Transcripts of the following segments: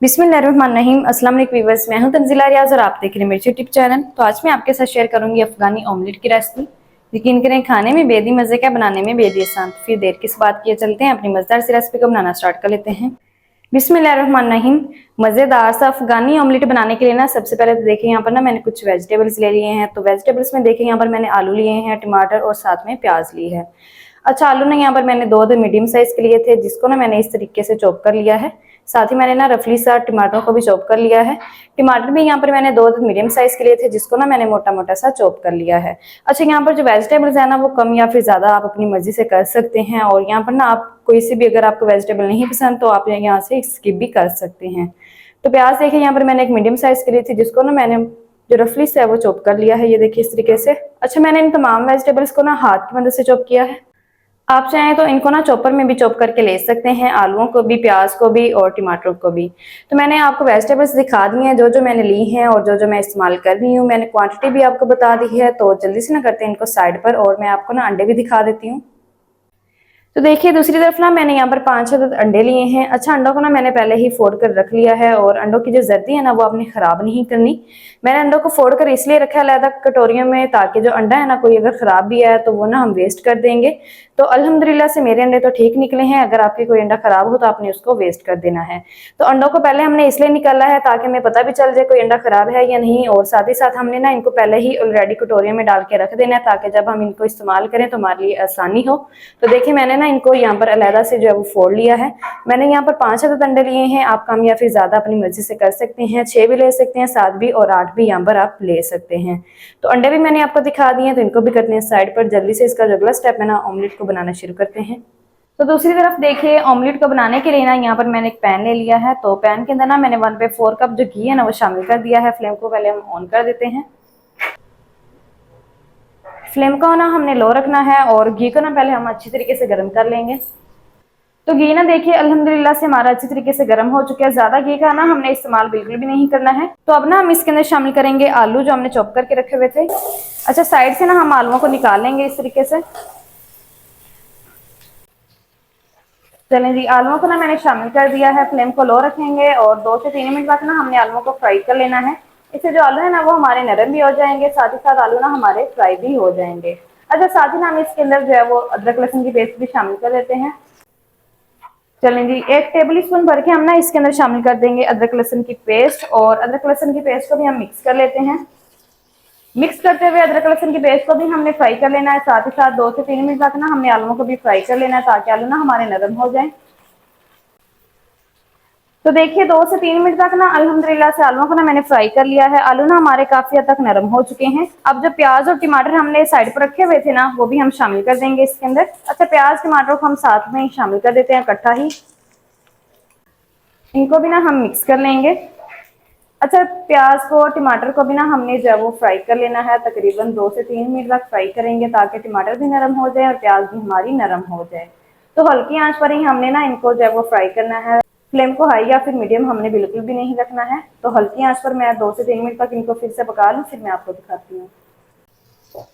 बिस्मिल्लाहिर्रहमानिर्रहीम। अस्सलाम वालेकुम व्यूअर्स, मैं हूं तंजीला रियाज और आप देख रहे हैं मेरे यूट्यूब चैनल। तो आज मैं आपके साथ शेयर करूंगी अफगानी ऑमलेट की रेसिपी। यकीन करें खाने में बेहद ही मजे का, बनाने में बेहद ही आसान। तो फिर देर किस बात की, चलते हैं अपनी मजेदार सी रेसिपी को बनाना स्टार्ट कर लेते हैं। बिस्मिल्लाहिर्रहमानिर्रहीम। मजेदार सा अफगानी ऑमलेट बनाने के लिए ना सबसे पहले तो देखिए यहाँ पर ना मैंने कुछ वेजिटेबल्स ले लिए हैं। तो वेजिटेबल्स में देखिए यहाँ पर मैंने आलू लिए हैं, टमाटर और साथ में प्याज ली है। अच्छा, आलू ना यहाँ पर मैंने दो मीडियम साइज के लिए थे, जिसको ना मैंने इस तरीके से चॉप कर लिया है। साथ ही मैंने ना रफली सा टमाटरों को भी चॉप कर लिया है। टमाटर भी यहाँ पर मैंने दो मीडियम साइज के लिए थे, जिसको ना मैंने मोटा मोटा सा चॉप कर लिया है। अच्छा, यहाँ पर जो वेजिटेबल्स है ना वो कम या फिर ज्यादा आप अपनी मर्जी से कर सकते हैं। और यहाँ पर ना आप कोई सी भी, अगर आपको वेजिटेबल नहीं पसंद तो आप यहाँ से स्किप भी कर सकते हैं। तो प्याज देखिए यहाँ पर मैंने एक मीडियम साइज के लिए थी, जिसको ना मैंने जो रफली से है वो चॉप कर लिया है, ये देखिए इस तरीके से। अच्छा, मैंने इन तमाम वेजिटेबल्स को ना हाथ की मदद से चॉप किया है। आप चाहें तो इनको ना चॉपर में भी चॉप करके ले सकते हैं, आलूओं को भी, प्याज को भी और टमाटरों को भी। तो मैंने आपको वेजिटेबल्स दिखा दी हैं जो जो मैंने ली हैं और जो जो मैं इस्तेमाल कर रही हूँ। मैंने क्वांटिटी भी आपको बता दी है। तो जल्दी से ना करते हैं इनको साइड पर, और मैं आपको ना अंडे भी दिखा देती हूँ। तो देखिए दूसरी तरफ ना मैंने यहाँ पर 5-6 अंडे लिए हैं। अच्छा, अंडों को ना मैंने पहले ही फोड़ कर रख लिया है, और अंडों की जो जर्दी है ना वो आपने खराब नहीं करनी। मैंने अंडों को फोड़ कर इसलिए रखा है अलग कटोरियों में, ताकि जो अंडा है ना कोई अगर खराब भी है तो वो ना हम वेस्ट कर देंगे। तो अल्हम्दुलिल्लाह से मेरे अंडे तो ठीक निकले हैं। अगर आपके कोई अंडा खराब हो तो आपने उसको वेस्ट कर देना है। तो अंडों को पहले हमने इसलिए निकाला है ताकि हमें पता भी चल जाए कोई अंडा खराब है या नहीं, और साथ ही साथ हमने ना इनको पहले ही ऑलरेडी कटोरियों में डाल के रख देना है, ताकि जब हम इनको इस्तेमाल करें तो हमारे लिए आसानी हो। तो देखिए मैंने ना इनको यहाँ पर अलहदा से जो है वो फोड़ लिया है। मैंने यहाँ पर 5 अंडे लिए हैं। आप कम या फिर ज्यादा अपनी मर्जी से कर सकते हैं, 6 भी ले सकते हैं, 7 भी और 8 भी यहाँ पर आप ले सकते हैं। तो अंडे भी मैंने आपको दिखा दिए हैं, तो इनको भी करते हैं साइड पर। जल्दी से इसका जो अगला स्टेप है ना ऑमलेट को बनाना शुरू करते हैं। तो दूसरी तरफ देखिए ऑमलेट को बनाने के लिए ना यहाँ पर मैंने एक पैन ले लिया है। तो पैन के अंदर ना मैंने 1/4 कप जो घी है ना वो शामिल कर दिया है। फ्लेम को पहले हम ऑन कर देते हैं। फ्लेम को ना हमने लो रखना है, और घी को ना पहले हम अच्छी तरीके से गर्म कर लेंगे। तो घी ना देखिए अल्हम्दुलिल्लाह से हमारा अच्छी तरीके से गर्म हो चुका है। ज्यादा घी का ना हमने इस्तेमाल बिल्कुल भी नहीं करना है। तो अब ना हम इसके अंदर शामिल करेंगे आलू जो हमने चॉप करके रखे हुए थे। अच्छा, साइड से ना हम आलूओं को निकाल लेंगे इस तरीके से। चलें जी, आलूओं को ना मैंने शामिल कर दिया है। फ्लेम को लो रखेंगे, और 2 से 3 मिनट बाद ना हमने आलूओं को फ्राई कर लेना है। इससे जो आलू है ना वो हमारे नरम भी हो जाएंगे, साथ ही साथ आलू ना हमारे फ्राई भी हो जाएंगे। अच्छा, साथ ही ना हम इसके अंदर जो है वो अदरक लहसुन की पेस्ट भी शामिल कर लेते हैं। चलें जी, 1 टेबल स्पून भर के हम ना इसके अंदर शामिल कर देंगे अदरक लहसुन की पेस्ट, और अदरक लहसुन की पेस्ट को भी हम मिक्स कर लेते हैं। मिक्स करते हुए अदरक लहसुन की पेस्ट को भी हमने फ्राई कर लेना है। साथ ही साथ 2 से 3 मिनट तक ना हमने आलूओं को भी फ्राई कर लेना है, ताकि आलू ना हमारे नरम हो जाए। तो देखिए 2 से 3 मिनट तक ना अल्हम्दुलिल्लाह से आलूओं को ना मैंने फ्राई कर लिया है। आलू ना हमारे काफी हद तक नरम हो चुके हैं। अब जो प्याज और टमाटर हमने साइड पर रखे हुए थे ना वो भी हम शामिल कर देंगे इसके अंदर। अच्छा, प्याज टमाटर को हम साथ में ही शामिल कर देते हैं इकट्ठा ही। इनको भी ना हम मिक्स कर लेंगे। अच्छा, प्याज को टमाटर को भी ना हमने जब वो फ्राई कर लेना है, तकरीबन 2 से 3 मिनट तक फ्राई करेंगे, ताकि टमाटर भी नरम हो जाए और प्याज भी हमारी नरम हो जाए। तो हल्की आंच पर ही हमने ना इनको जब वो फ्राई करना है। फ्लेम को हाई या फिर मीडियम हमने बिल्कुल भी नहीं रखना है। तो हल्की आंच पर मैं 2 से 3 मिनट तक इनको फिर से पका लूँ, फिर मैं आपको दिखाती हूँ।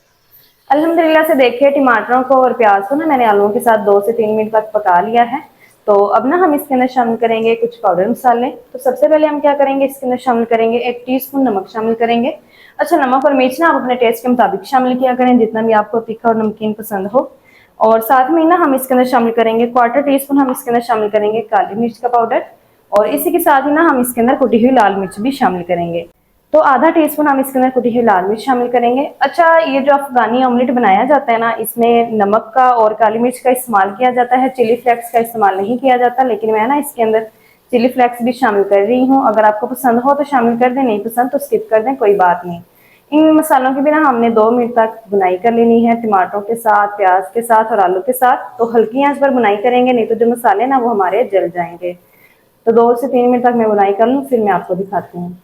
अल्हम्दुलिल्लाह से देखिए टमाटरों को और प्याज को ना मैंने आलूओं के साथ 2 से 3 मिनट तक पका लिया है। तो अब ना हम इसके अंदर शामिल करेंगे कुछ पाउडर मसाले। तो सबसे पहले हम क्या करेंगे, इसके अंदर शामिल करेंगे 1 टीस्पून नमक शामिल करेंगे। अच्छा, नमक और मिर्च ना आप अपने टेस्ट के मुताबिक शामिल किया करें, जितना भी आपको तीखा और नमकीन पसंद हो। और साथ में ना हम इसके अंदर शामिल करेंगे 1/4 टीस्पून हम इसके अंदर शामिल करेंगे काली मिर्च का पाउडर, और इसी के साथ ही ना हम इसके अंदर कुटी हुई लाल मिर्च भी शामिल करेंगे। तो आधा टीस्पून हम इसके अंदर कुटी हुई लाल मिर्च शामिल करेंगे। अच्छा, ये जो अफगानी ऑमलेट बनाया जाता है ना, इसमें नमक का और काली मिर्च का इस्तेमाल किया जाता है, चिली फ्लेक्स का इस्तेमाल नहीं किया जाता। लेकिन मैं ना इसके अंदर चिली फ्लेक्स भी शामिल कर रही हूँ। अगर आपको पसंद हो तो शामिल कर दें, नहीं पसंद तो स्किप कर दें, कोई बात नहीं। इन मसालों की भी ना हमने 2 मिनट तक बुनाई कर लेनी है, टमाटरों के साथ, प्याज के साथ और आलू के साथ। तो हल्की आंच पर बुनाई करेंगे, नहीं तो जो मसाले ना वो हमारे जल जाएंगे। तो 2 से 3 मिनट तक मैं बुनाई कर लूँ, फिर मैं आपको दिखाती हूँ।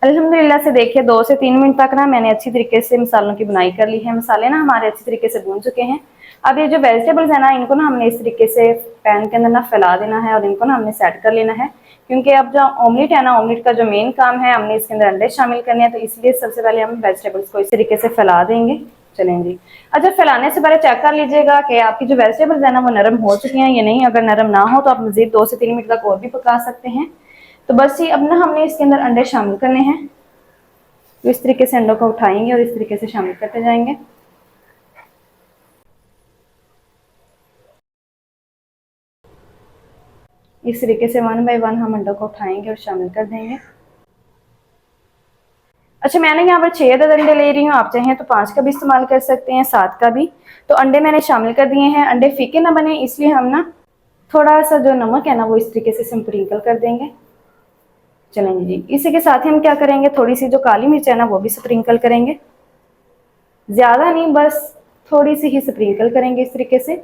अल्हम्दुलिल्लाह से देखिए 2 से 3 मिनट तक ना मैंने अच्छी तरीके से मसालों की बुनाई कर ली है। मसाले ना हमारे अच्छी तरीके से भून चुके हैं। अब ये जो वेजिटेबल्स है ना इनको ना हमने इस तरीके से पैन के अंदर ना फैला देना है, और इनको ना हमने सेट कर लेना है। क्योंकि अब जो ऑमलेट है ना, ऑमलेट का जो मेन काम है, हमने इसके अंदर अंडे शामिल करने हैं। तो इसलिए सबसे पहले हम वेजिटेबल्स को इस तरीके से फैला देंगे। चलें जी। अच्छा, फैलाने से पहले चेक कर लीजिएगा कि आपकी जो वेजिटेबल्स है ना वो नरम हो चुकी हैं या नहीं। अगर नरम ना हो तो आप मजीद 2 से 3 मिनट तक और भी पका सकते हैं। तो बस ये अब ना हमने इसके अंदर अंडे शामिल करने हैं। तो इस तरीके से अंडों को उठाएंगे और इस तरीके से शामिल करते जाएंगे। इस तरीके से 1 बाय 1 हम अंडों को उठाएंगे और शामिल कर देंगे। अच्छा, मैंने यहाँ पर 6 अदद अंडे ले रही हूँ, आप चाहें तो 5 का भी इस्तेमाल कर सकते हैं, 7 का भी। तो अंडे मैंने शामिल कर दिए हैं। अंडे फीके ना बने इसलिए हम ना थोड़ा सा जो नमक है ना वो इस तरीके से स्प्रिंकल कर देंगे। चलेंगे जी। इसी के साथ ही हम क्या करेंगे, थोड़ी सी जो काली मिर्च है ना वो भी स्प्रिंकल करेंगे। ज्यादा नहीं, बस थोड़ी सी ही स्प्रिंकल करेंगे इस तरीके से।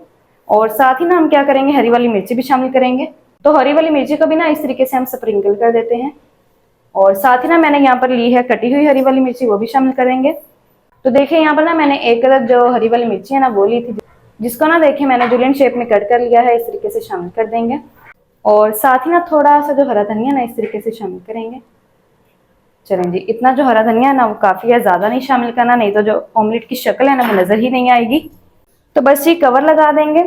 और साथ ही ना हम क्या करेंगे, हरी वाली मिर्ची भी शामिल करेंगे। तो हरी वाली मिर्ची को भी ना इस तरीके से हम स्प्रिंकल कर देते हैं। और साथ ही ना मैंने यहाँ पर ली है कटी हुई हरी वाली मिर्ची, वो भी शामिल करेंगे। तो देखिए यहाँ पर ना मैंने एक अदद जो हरी वाली मिर्ची है ना वो ली थी, जिसको ना देखिए मैंने जुलियन शेप में कट कर लिया है, इस तरीके से शामिल कर देंगे। और साथ ही ना थोड़ा सा जो हरा धनिया ना इस तरीके से शामिल करेंगे। चलें जी। इतना जो हरा धनिया है ना वो काफी है, ज्यादा नहीं शामिल करना, नहीं तो जो ऑमलेट की शक्ल है ना वो नजर ही नहीं आएगी। तो बस ये कवर लगा देंगे।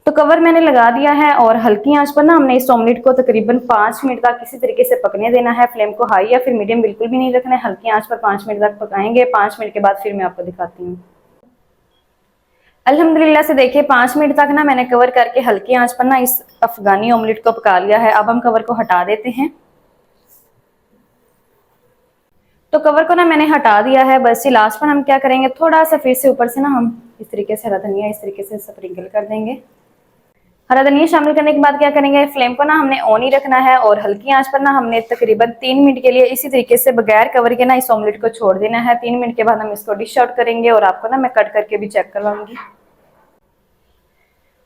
तो कवर मैंने लगा दिया है और हल्की आंच पर ना हमने इस ऑमलेट को तकरीबन 5 मिनट तक किसी तरीके से पकने देना है। फ्लेम को हाई या फिर मीडियम बिल्कुल भी नहीं रखना है, हल्की आंच पर 5 मिनट तक पकाएंगे। 5 मिनट के बाद फिर मैं आपको दिखाती हूँ। अल्हम्दुलिल्लाह से देखिए 5 मिनट तक ना मैंने कवर करके हल्की आंच पर ना इस अफगानी ऑमलेट को पका लिया है। अब हम कवर को हटा देते हैं। तो कवर को ना मैंने हटा दिया है। बस ये लास्ट पर हम क्या करेंगे, थोड़ा सा फिर से ऊपर से ना हम इस तरीके से हरा धनिया इस तरीके से स्प्रिंकल कर देंगे। हरा धनिया शामिल करने के बाद क्या करेंगे, फ्लेम को ना हमने ऑन ही रखना है और हल्की आंच पर ना हमने तकरीबन 3 मिनट के लिए इसी तरीके से बगैर कवर के ना इस ऑमलेट को छोड़ देना है। 3 मिनट के बाद हम इसको डिश आउट करेंगे और आपको ना मैं कट करके भी चेक करवाऊंगी।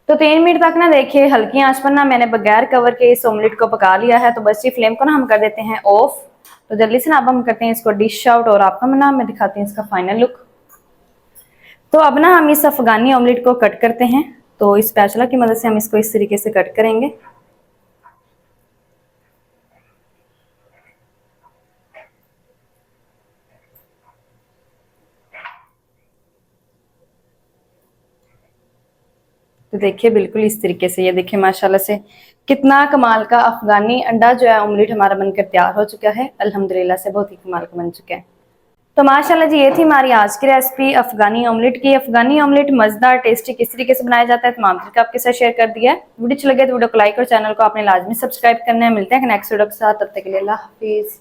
तो 3 मिनट तक ना देखिए हल्की आंच पर ना मैंने बगैर कवर के इस ऑमलेट को पका लिया है। तो बस ये फ्लेम को ना हम कर देते हैं ऑफ। तो जल्दी से ना अब हम करते हैं इसको डिश आउट और आपको ना मैं दिखाती हूँ इसका फाइनल लुक। तो अब ना हम इस अफगानी ऑमलेट को कट करते हैं। तो इस स्पैचुला की मदद से हम इसको इस तरीके से कट करेंगे। तो देखिए बिल्कुल इस तरीके से, ये देखिए माशाल्लाह से कितना कमाल का अफगानी अंडा जो है ऑमलेट हमारा बनकर तैयार हो चुका है। अल्हम्दुलिल्लाह से बहुत ही कमाल का बन चुका है। तो माशाल्लाह जी, ये थी हमारी आज की रेसिपी अफगानी ऑमलेट की। अफगानी ऑमलेट मजेदार टेस्टी किस तरीके से बनाया जाता है तमाम तरीका आपके साथ शेयर कर दिया है। वीडियो अच्छी लगे तो वीडियो को लाइक और चैनल को आपने लाजमी सब्सक्राइब करना है। मिलते हैं नेक्स्ट वीडियो के साथ, तब तक के लिए अल्लाह हाफिज।